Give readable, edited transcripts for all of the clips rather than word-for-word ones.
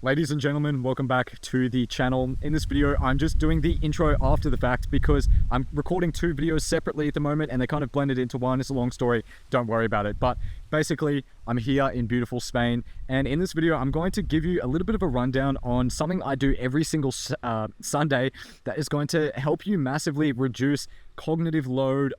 Ladies and gentlemen, welcome back to the channel. In this video, I'm just doing the intro after the fact because I'm recording two videos separately at the moment and they kind of blended into one. It's a long story, don't worry about it. But basically, I'm here in beautiful Spain. And in this video, I'm going to give you a little bit of a rundown on something I do every single Sunday that is going to help you massively reduce cognitive load.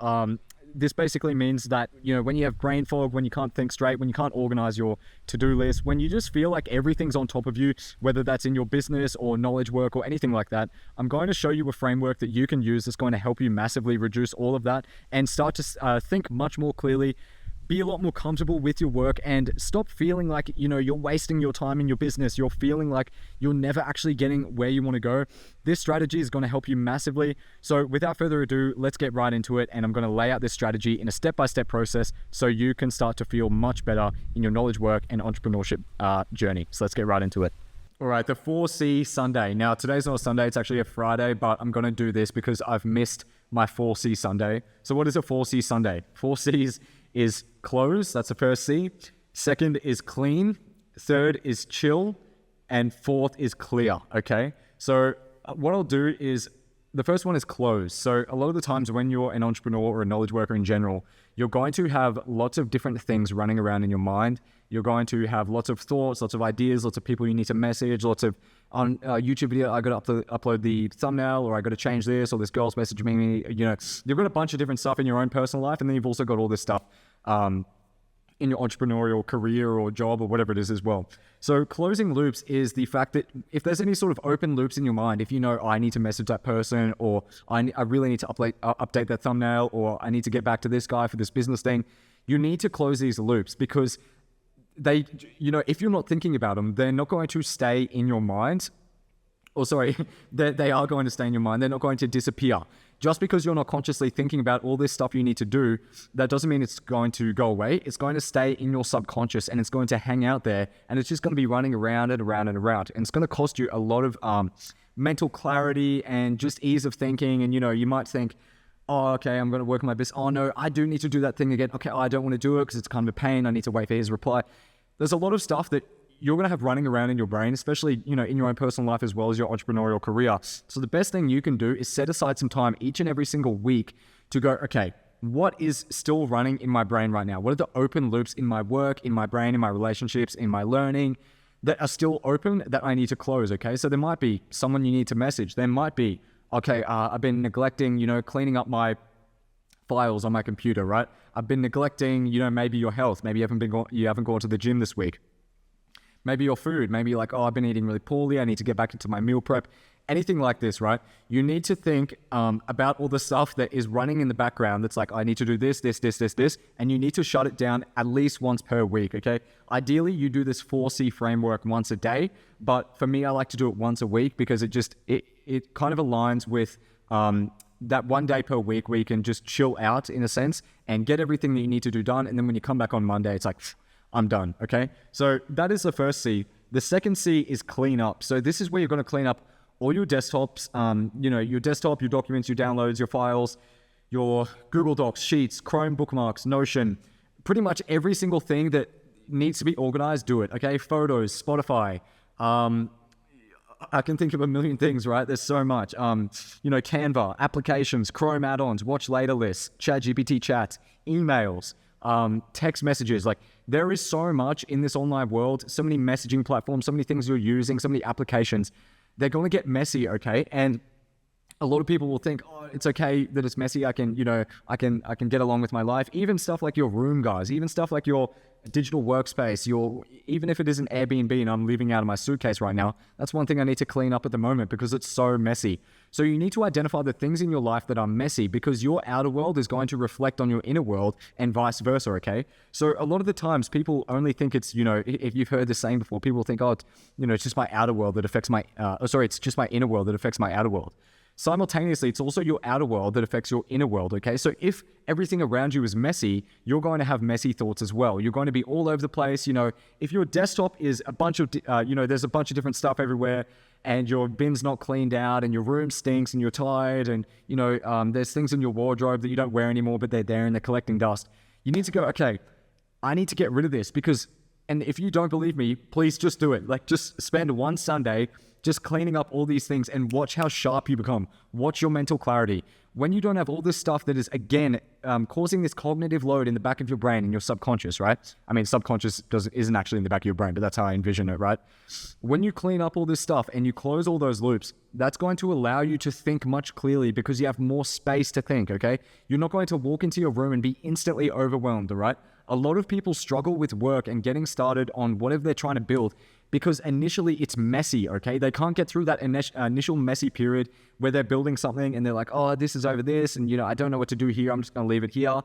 This basically means that, when you have brain fog, when you can't think straight, when you can't organize your to-do list, when you just feel like everything's on top of you, whether that's in your business or knowledge work or anything like that, I'm going to show you a framework that you can use that's going to help you massively reduce all of that and start to think much more clearly, be a lot more comfortable with your work, and stop feeling like, you're wasting your time in your business. You're feeling like you're never actually getting where you want to go. This strategy is going to help you massively. So without further ado, let's get right into it. And I'm going to lay out this strategy in a step-by-step process so you can start to feel much better in your knowledge work and entrepreneurship journey. So let's get right into it. All right, the 4C Sunday. Now, today's not a Sunday, it's actually a Friday, but I'm going to do this because I've missed my 4C Sunday. So what is a 4C Sunday? 4 C's is close, that's the first C. Second is clean. Third is chill. And fourth is clear, okay? So what I'll do is, the first one is close. So a lot of the times when you're an entrepreneur or a knowledge worker in general, you're going to have lots of different things running around in your mind. You're going to have lots of thoughts, lots of ideas, lots of people you need to message, lots of on YouTube video, I got to upload the thumbnail, or I got to change this, or this girl's messaging me. You've got a bunch of different stuff in your own personal life, and then you've also got all this stuff in your entrepreneurial career or job or whatever it is as well. So closing loops is the fact that if there's any sort of open loops in your mind, if I need to message that person, or I really need to update that thumbnail, or I need to get back to this guy for this business thing, you need to close these loops, because they, if you're not thinking about them, they're not going to stay in your mind. Or sorry, they are going to stay in your mind. They're not going to disappear. Just because you're not consciously thinking about all this stuff you need to do, that doesn't mean it's going to go away. It's going to stay in your subconscious, and it's going to hang out there, and it's just going to be running around and around and around. And it's going to cost you a lot of mental clarity and just ease of thinking. And, you might think, oh, okay, I'm going to work on my business. Oh no, I do need to do that thing again. Okay, I don't want to do it because it's kind of a pain. I need to wait for his reply. There's a lot of stuff that you're going to have running around in your brain, especially, in your own personal life as well as your entrepreneurial career. So the best thing you can do is set aside some time each and every single week to go, okay, what is still running in my brain right now? What are the open loops in my work, in my brain, in my relationships, in my learning that are still open that I need to close, okay? So there might be someone you need to message. There might be, okay, I've been neglecting, cleaning up my files on my computer, right? I've been neglecting, maybe your health. Maybe you haven't gone to the gym this week. Maybe your food. Maybe like, oh, I've been eating really poorly. I need to get back into my meal prep. Anything like this, right? You need to think about all the stuff that is running in the background that's like, I need to do this, and you need to shut it down at least once per week, okay? Ideally, you do this 4C framework once a day, but for me, I like to do it once a week because it kind of aligns with that 1 day per week where you can just chill out in a sense and get everything that you need to do done. And then when you come back on Monday, it's like, I'm done, okay? So that is the first C. The second C is clean up. So this is where you're going to clean up all your desktops, your desktop, your documents, your downloads, your files, your Google Docs, Sheets, Chrome bookmarks, Notion, pretty much every single thing that needs to be organized, do it, okay? Photos, Spotify, I can think of a million things, right? There's so much. Canva, applications, Chrome add-ons, watch later lists, ChatGPT chats, emails, text messages. Like, there is so much in this online world, so many messaging platforms, so many things you're using, so many applications. They're going to get messy, okay? And a lot of people will think, oh, it's okay that it's messy. I can get along with my life. Even stuff like your room, guys, even stuff like your digital workspace, even if it is an Airbnb and I'm living out of my suitcase right now, that's one thing I need to clean up at the moment because it's so messy. So you need to identify the things in your life that are messy because your outer world is going to reflect on your inner world and vice versa, okay? So a lot of the times people only think it's, if you've heard this saying before, people think, oh, it's just my outer world that affects my, it's just my inner world that affects my outer world. Simultaneously, it's also your outer world that affects your inner world, okay? So if everything around you is messy, you're going to have messy thoughts as well. You're going to be all over the place. If your desktop is a bunch of, there's a bunch of different stuff everywhere, and your bin's not cleaned out, and your room stinks, and you're tired, and, there's things in your wardrobe that you don't wear anymore, but they're there and they're collecting dust. You need to go, okay, I need to get rid of this because And if you don't believe me, please just do it. Like, just spend one Sunday just cleaning up all these things and watch how sharp you become. Watch your mental clarity. When you don't have all this stuff that is, again, causing this cognitive load in the back of your brain and your subconscious, right? I mean, subconscious isn't actually in the back of your brain, but that's how I envision it, right? When you clean up all this stuff and you close all those loops, that's going to allow you to think much clearly because you have more space to think, okay? You're not going to walk into your room and be instantly overwhelmed, all right? A lot of people struggle with work and getting started on whatever they're trying to build because initially it's messy, okay? They can't get through that initial messy period where they're building something and they're like, oh, this is over this, and I don't know what to do here. I'm just gonna leave it here.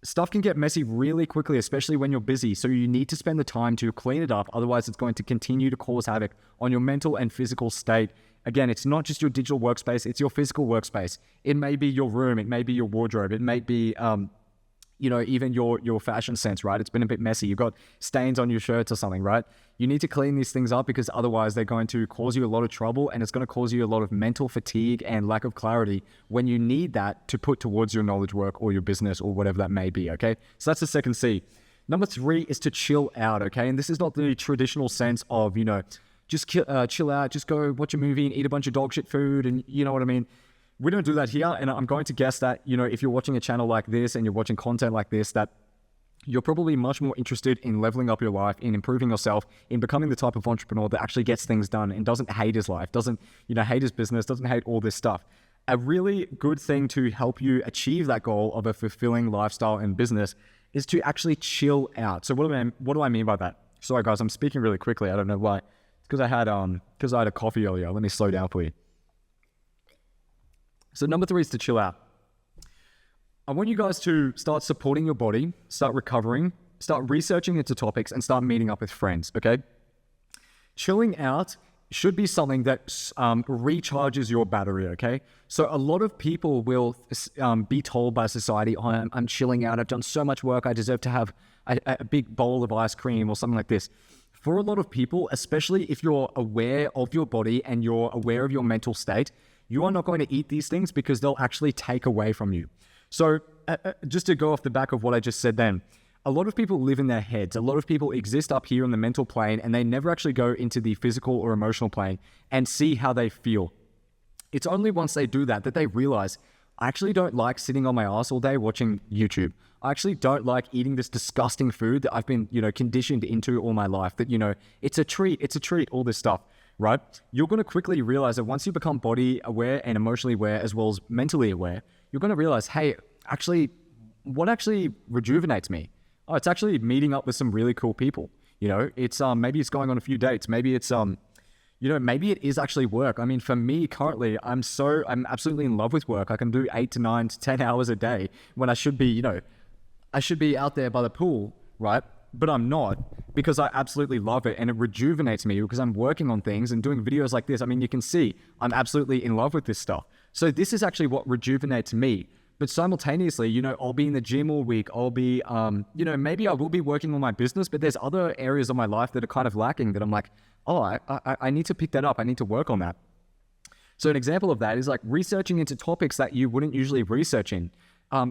Stuff can get messy really quickly, especially when you're busy. So you need to spend the time to clean it up. Otherwise, it's going to continue to cause havoc on your mental and physical state. Again, it's not just your digital workspace, it's your physical workspace. It may be your room, it may be your wardrobe, it may be even your fashion sense, right? It's been a bit messy. You've got stains on your shirts or something, right? You need to clean these things up because otherwise they're going to cause you a lot of trouble and it's going to cause you a lot of mental fatigue and lack of clarity when you need that to put towards your knowledge work or your business or whatever that may be, okay? So that's the second C. Number 3 is to chill out, okay? And this is not the traditional sense of, just chill out, just go watch a movie and eat a bunch of dog shit food and you know what I mean? We don't do that here, and I'm going to guess that, if you're watching a channel like this and you're watching content like this, that you're probably much more interested in leveling up your life, in improving yourself, in becoming the type of entrepreneur that actually gets things done and doesn't hate his life, doesn't, hate his business, doesn't hate all this stuff. A really good thing to help you achieve that goal of a fulfilling lifestyle and business is to actually chill out. So what do I mean by that? Sorry guys, I'm speaking really quickly. I don't know why. It's because I had a coffee earlier. Let me slow down for you. So number 3 is to chill out. I want you guys to start supporting your body, start recovering, start researching into topics, and start meeting up with friends, okay? Chilling out should be something that recharges your battery, okay? So a lot of people will be told by society, oh, I'm chilling out, I've done so much work, I deserve to have a big bowl of ice cream or something like this. For a lot of people, especially if you're aware of your body and you're aware of your mental state, you are not going to eat these things because they'll actually take away from you. So just to go off the back of what I just said then, a lot of people live in their heads. A lot of people exist up here on the mental plane and they never actually go into the physical or emotional plane and see how they feel. It's only once they do that they realize, I actually don't like sitting on my ass all day watching YouTube. I actually don't like eating this disgusting food that I've been, conditioned into all my life, that, it's a treat, all this stuff. Right? You're going to quickly realize that once you become body aware and emotionally aware as well as mentally aware, you're going to realize, hey, actually, what actually rejuvenates me? Oh, it's actually meeting up with some really cool people. It's maybe it's going on a few dates. Maybe it's maybe it is actually work. I mean, for me currently, I'm absolutely in love with work. I can do 8 to 9 to 10 hours a day when I should be, I should be out there by the pool, right? But I'm not, because I absolutely love it and it rejuvenates me because I'm working on things and doing videos like this. I mean, you can see I'm absolutely in love with this stuff. So this is actually what rejuvenates me. But simultaneously, I'll be in the gym all week. I'll be, maybe I will be working on my business, but there's other areas of my life that are kind of lacking that I'm like, oh, I need to pick that up. I need to work on that. So an example of that is like researching into topics that you wouldn't usually research in.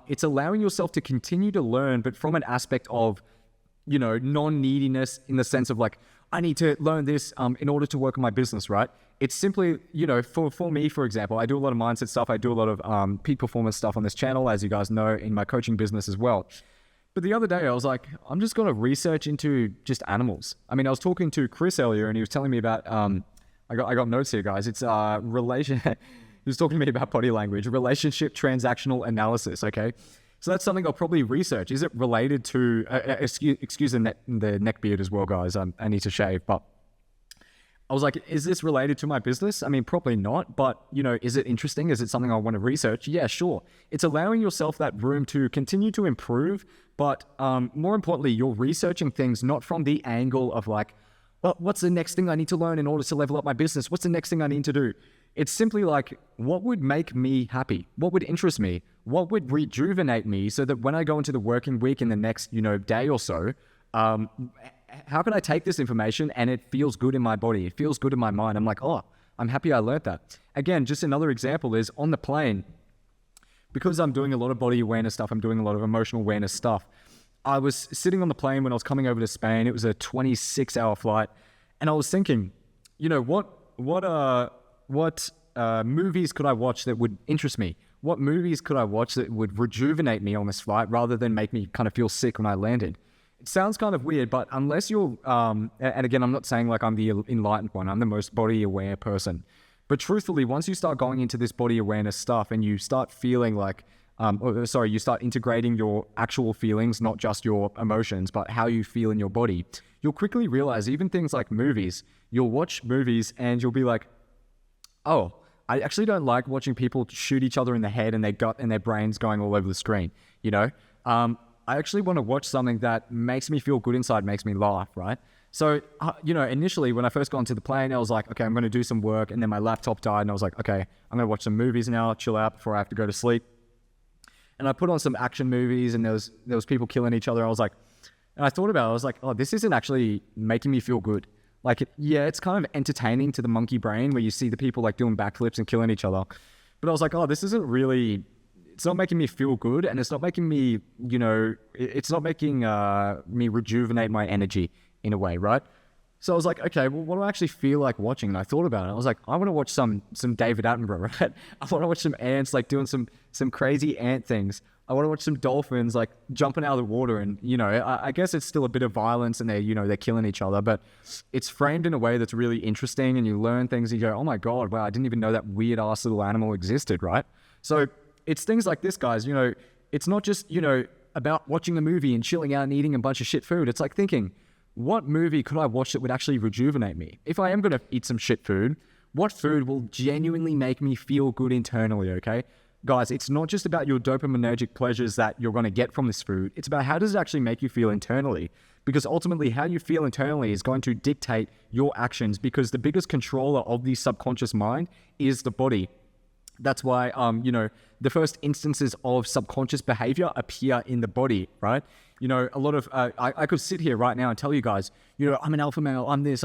It's allowing yourself to continue to learn, but from an aspect of non-neediness, in the sense of like, I need to learn this in order to work on my business, right? It's simply, for me, for example, I do a lot of mindset stuff. I do a lot of peak performance stuff on this channel, as you guys know, in my coaching business as well. But the other day I was like, I'm just going to research into just animals. I mean, I was talking to Chris earlier and he was telling me about, I got notes here, guys. It's relation. He was talking to me about body language, relationship transactional analysis, okay? So that's something I'll probably research. Is it related to, excuse the neck beard as well, guys. I need to shave, but I was like, is this related to my business? I mean, probably not, but is it interesting? Is it something I want to research? Yeah, sure. It's allowing yourself that room to continue to improve, but more importantly, you're researching things not from the angle of like, well, what's the next thing I need to learn in order to level up my business? What's the next thing I need to do? It's simply like, what would make me happy? What would interest me? What would rejuvenate me so that when I go into the working week in the next, day or so, how can I take this information and it feels good in my body? It feels good in my mind. I'm like, oh, I'm happy I learned that. Again, just another example is on the plane, because I'm doing a lot of body awareness stuff, I'm doing a lot of emotional awareness stuff. I was sitting on the plane when I was coming over to Spain. It was a 26-hour flight, and I was thinking, you know, what movies could I watch that would interest me? What movies could I watch that would rejuvenate me on this flight rather than make me kind of feel sick when I landed? It sounds kind of weird, but unless you're, and again, I'm not saying like I'm the enlightened one. I'm the most body-aware person. But truthfully, once you start going into this body awareness stuff and you start feeling like, you start integrating your actual feelings, not just your emotions, but how you feel in your body, you'll quickly realize even things like movies, you'll watch movies and you'll be like, oh, I actually don't like watching people shoot each other in the head and their gut and their brains going all over the screen, you know? I actually want to watch something that makes me feel good inside, makes me laugh, right? So, you know, initially when I first got onto the plane, I was like, okay, I'm going to do some work. And then my laptop died and I was like, okay, I'm going to watch some movies now, chill out before I have to go to sleep. And I put on some action movies and there was people killing each other. And I thought about it, I was like, oh, this isn't actually making me feel good. Like, it's kind of entertaining to the monkey brain where you see the people like doing backflips and killing each other. But I was like, oh, this isn't really, it's not making me feel good. And it's not making me, you know, it's not making me rejuvenate my energy in a way, right? So I was like, okay, well, what do I actually feel like watching? And I thought about it. I was like, I want to watch some David Attenborough, right? I want to watch some ants like doing some crazy ant things. I want to watch some dolphins like jumping out of the water, and you know, I guess it's still a bit of violence and they're killing each other, but it's framed in a way that's really interesting, and you learn things and you go, oh my God, wow, I didn't even know that weird ass little animal existed, right? So it's things like this, guys. You know, it's not just, you know, about watching the movie and chilling out and eating a bunch of shit food. It's like thinking, what movie could I watch that would actually rejuvenate me? If I am going to eat some shit food, what food will genuinely make me feel good internally, okay? Guys, it's not just about your dopaminergic pleasures that you're going to get from this food. It's about how does it actually make you feel internally? Because ultimately, how you feel internally is going to dictate your actions, because the biggest controller of the subconscious mind is the body. That's why, you know, the first instances of subconscious behavior appear in the body, right? You know, a lot of, I could sit here right now and tell you guys, you know, I'm an alpha male, I'm this,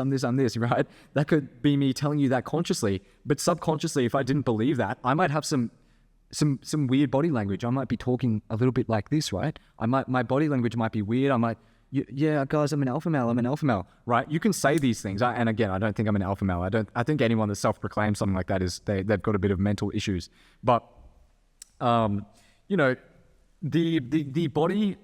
right? That could be me telling you that consciously, but subconsciously, if I didn't believe that, I might have some weird body language. I might be talking a little bit like this, right? My body language might be weird. I might, yeah, guys, I'm an alpha male, right? You can say these things. And again, I don't think I'm an alpha male. I think anyone that self-proclaims something like that they've got a bit of mental issues. But, you know, the body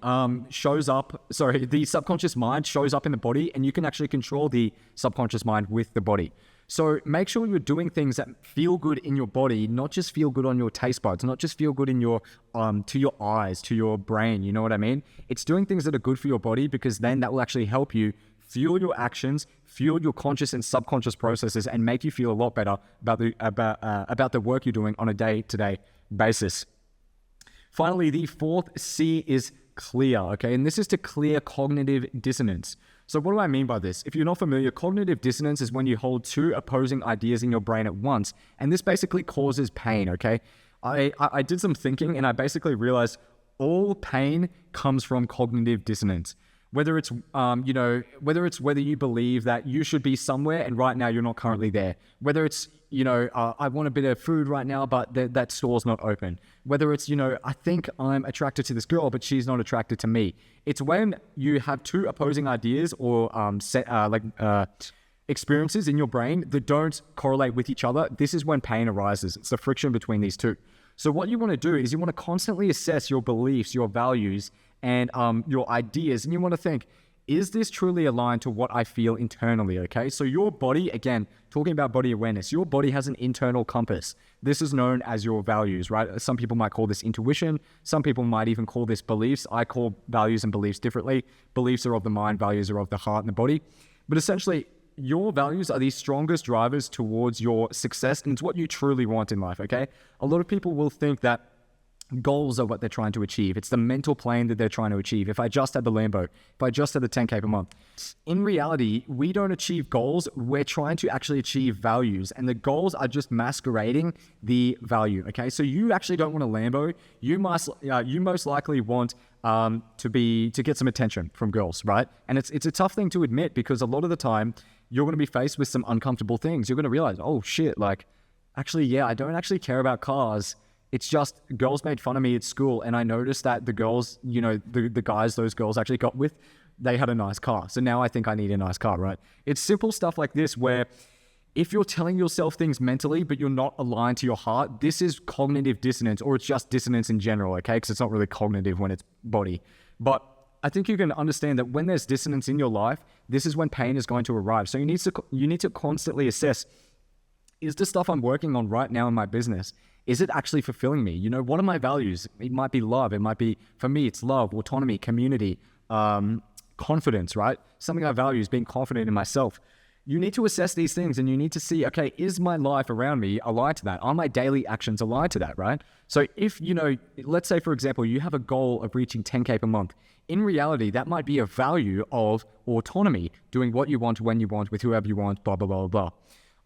shows up, the subconscious mind shows up in the body, and you can actually control the subconscious mind with the body. So make sure you're doing things that feel good in your body, not just feel good on your taste buds, not just feel good in your, to your eyes, to your brain, you know what I mean? It's doing things that are good for your body, because then that will actually help you fuel your actions, fuel your conscious and subconscious processes, and make you feel a lot better about the work you're doing on a day-to-day basis. Finally, the fourth C is clear, okay? And this is to clear cognitive dissonance. So what do I mean by this? If you're not familiar, cognitive dissonance is when you hold two opposing ideas in your brain at once, and this basically causes pain, okay? I did some thinking, and I basically realized all pain comes from cognitive dissonance. Whether it's, you know, whether you believe that you should be somewhere and right now you're not currently there. Whether it's, you know, I want a bit of food right now, but that store's not open. Whether it's, you know, I think I'm attracted to this girl, but she's not attracted to me. It's when you have two opposing ideas or experiences in your brain that don't correlate with each other. This is when pain arises. It's the friction between these two. So what you want to do is you want to constantly assess your beliefs, your values, and your ideas, and you want to think, is this truly aligned to what I feel internally, okay? So your body, again, talking about body awareness, your body has an internal compass. This is known as your values, right? Some people might call this intuition. Some people might even call this beliefs. I call values and beliefs differently. Beliefs are of the mind, values are of the heart and the body. But essentially, your values are the strongest drivers towards your success, and it's what you truly want in life, okay? A lot of people will think that goals are what they're trying to achieve. It's the mental plane that they're trying to achieve. If I just had the Lambo, if I just had the 10K per month. In reality, we don't achieve goals. We're trying to actually achieve values, and the goals are just masquerading the value, okay? So you actually don't want a Lambo. You most likely want to get some attention from girls, right? And it's a tough thing to admit, because a lot of the time you're going to be faced with some uncomfortable things. You're going to realize, oh shit, like, actually, yeah, I don't actually care about cars. It's just girls made fun of me at school, and I noticed that the girls, the guys those girls actually got with, they had a nice car. So now I think I need a nice car, right? It's simple stuff like this where if you're telling yourself things mentally, but you're not aligned to your heart, this is cognitive dissonance, or it's just dissonance in general, okay? Because it's not really cognitive when it's body. But I think you can understand that when there's dissonance in your life, this is when pain is going to arrive. So you need to constantly assess, is the stuff I'm working on right now in my business, is it actually fulfilling me? What are my values? It might be love. It might be, for me, it's love, autonomy, community, confidence, right? Something I value is being confident in myself. You need to assess these things, and you need to see, okay, is my life around me aligned to that? Are my daily actions aligned to that, right? So if, let's say, for example, you have a goal of reaching 10K per month. In reality, that might be a value of autonomy, doing what you want, when you want, with whoever you want, blah, blah, blah, blah.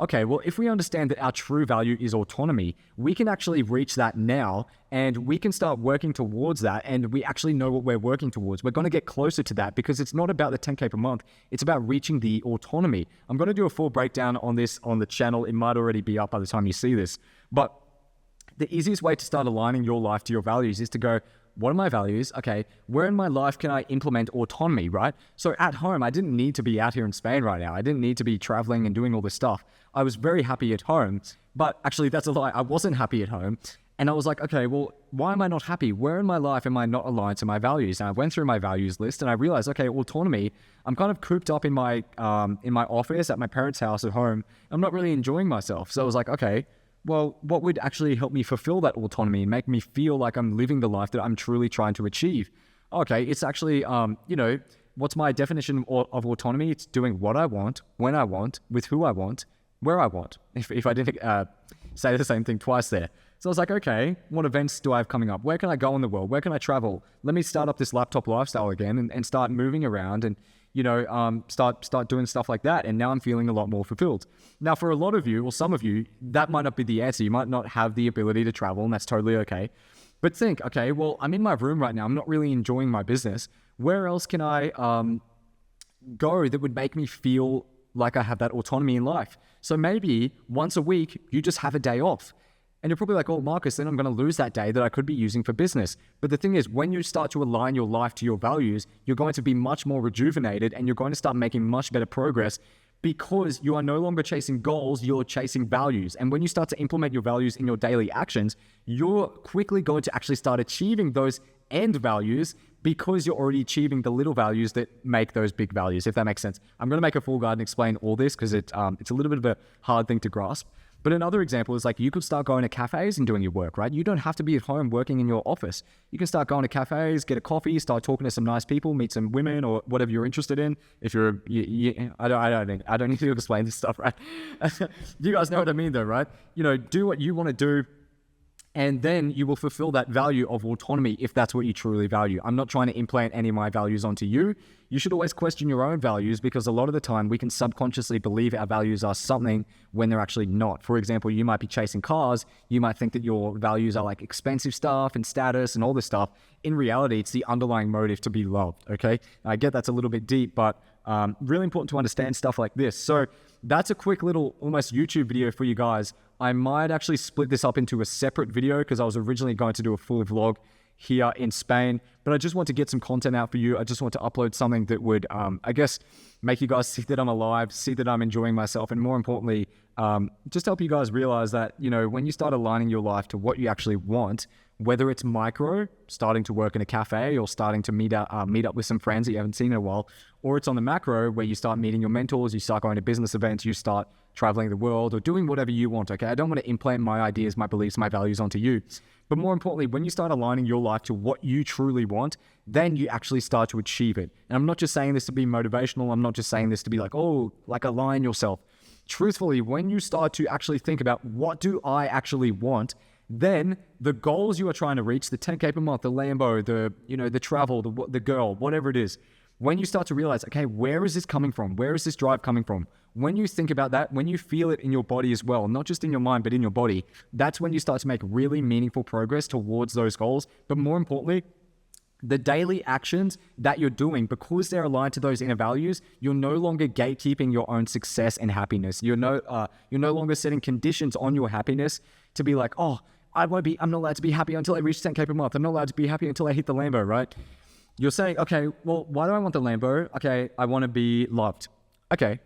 Okay, well, if we understand that our true value is autonomy, we can actually reach that now, and we can start working towards that, and we actually know what we're working towards. We're going to get closer to that because it's not about the 10K per month. It's about reaching the autonomy. I'm going to do a full breakdown on this on the channel. It might already be up by the time you see this. But the easiest way to start aligning your life to your values is to go, what are my values? Okay, where in my life can I implement autonomy, right? So at home, I didn't need to be out here in Spain right now. I didn't need to be traveling and doing all this stuff. I was very happy at home, but actually that's a lie. I wasn't happy at home. And I was like, okay, well, why am I not happy? Where in my life am I not aligned to my values? And I went through my values list and I realized, okay, autonomy, I'm kind of cooped up in my office at my parents' house at home. I'm not really enjoying myself. So I was like, okay, well, what would actually help me fulfill that autonomy and make me feel like I'm living the life that I'm truly trying to achieve? Okay, it's actually, what's my definition of autonomy? It's doing what I want, when I want, with who I want, where I want. If I didn't say the same thing twice there. So I was like, okay, what events do I have coming up? Where can I go in the world? Where can I travel? Let me start up this laptop lifestyle again and start moving around and start doing stuff like that. And now I'm feeling a lot more fulfilled. Now, for a lot of you, or some of you, that might not be the answer. You might not have the ability to travel, and that's totally okay. But think, okay, well, I'm in my room right now. I'm not really enjoying my business. Where else can I go that would make me feel like I have that autonomy in life? So maybe once a week, you just have a day off. And you're probably like, oh, Marcus, then I'm going to lose that day that I could be using for business. But the thing is, when you start to align your life to your values, you're going to be much more rejuvenated and you're going to start making much better progress because you are no longer chasing goals, you're chasing values. And when you start to implement your values in your daily actions, you're quickly going to actually start achieving those end values because you're already achieving the little values that make those big values, if that makes sense. I'm going to make a full guide and explain all this because it's a little bit of a hard thing to grasp. But another example is like you could start going to cafes and doing your work, right? You don't have to be at home working in your office. You can start going to cafes, get a coffee, start talking to some nice people, meet some women or whatever you're interested in. If you're, I don't need to explain this stuff, right? You guys know what I mean though, right? Do what you want to do. And then you will fulfill that value of autonomy if that's what you truly value. I'm not trying to implant any of my values onto you. You should always question your own values because a lot of the time we can subconsciously believe our values are something when they're actually not. For example, you might be chasing cars. You might think that your values are like expensive stuff and status and all this stuff. In reality, it's the underlying motive to be loved, okay? I get that's a little bit deep, but really important to understand stuff like this. So that's a quick little almost YouTube video for you guys. I might actually split this up into a separate video because I was originally going to do a full vlog here in Spain, but I just want to get some content out for you. I just want to upload something that would, I guess, make you guys see that I'm alive, see that I'm enjoying myself, and more importantly, just help you guys realize that, when you start aligning your life to what you actually want, whether it's micro, starting to work in a cafe or starting to meet up with some friends that you haven't seen in a while, or it's on the macro where you start meeting your mentors, you start going to business events, you start traveling the world or doing whatever you want, okay? I don't want to implant my ideas, my beliefs, my values onto you. But more importantly, when you start aligning your life to what you truly want, then you actually start to achieve it. And I'm not just saying this to be motivational. I'm not just saying this to be like, oh, like align yourself. Truthfully, when you start to actually think about what do I actually want, then the goals you are trying to reach, the 10K per month, the Lambo, the travel, the girl, whatever it is, when you start to realize, okay, where is this coming from? Where is this drive coming from? When you think about that, when you feel it in your body as well, not just in your mind, but in your body, that's when you start to make really meaningful progress towards those goals. But more importantly, the daily actions that you're doing, because they're aligned to those inner values, you're no longer gatekeeping your own success and happiness. You're no longer setting conditions on your happiness to be like, oh, I'm not allowed to be happy until I reach 10K per month. I'm not allowed to be happy until I hit the Lambo, right? You're saying, okay, well, why do I want the Lambo? Okay, I want to be loved. Okay,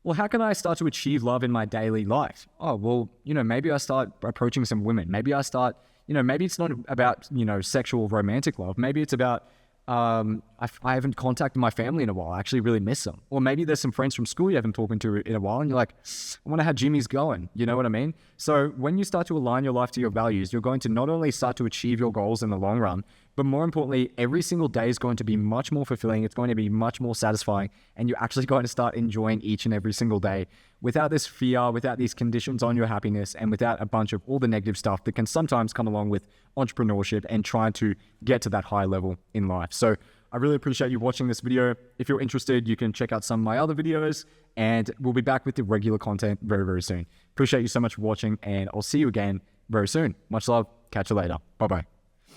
well, how can I start to achieve love in my daily life? Oh, well, maybe I start approaching some women. Maybe I start, maybe it's not about, sexual romantic love. Maybe it's about, I haven't contacted my family in a while. I actually really miss them. Or maybe there's some friends from school you haven't talked to in a while and you're like, I wonder how Jimmy's going. You know what I mean? So when you start to align your life to your values, you're going to not only start to achieve your goals in the long run, but more importantly, every single day is going to be much more fulfilling. It's going to be much more satisfying. And you're actually going to start enjoying each and every single day without this fear, without these conditions on your happiness, and without a bunch of all the negative stuff that can sometimes come along with entrepreneurship and trying to get to that high level in life. So I really appreciate you watching this video. If you're interested, you can check out some of my other videos, and we'll be back with the regular content very, very soon. Appreciate you so much for watching, and I'll see you again very soon. Much love. Catch you later. Bye-bye.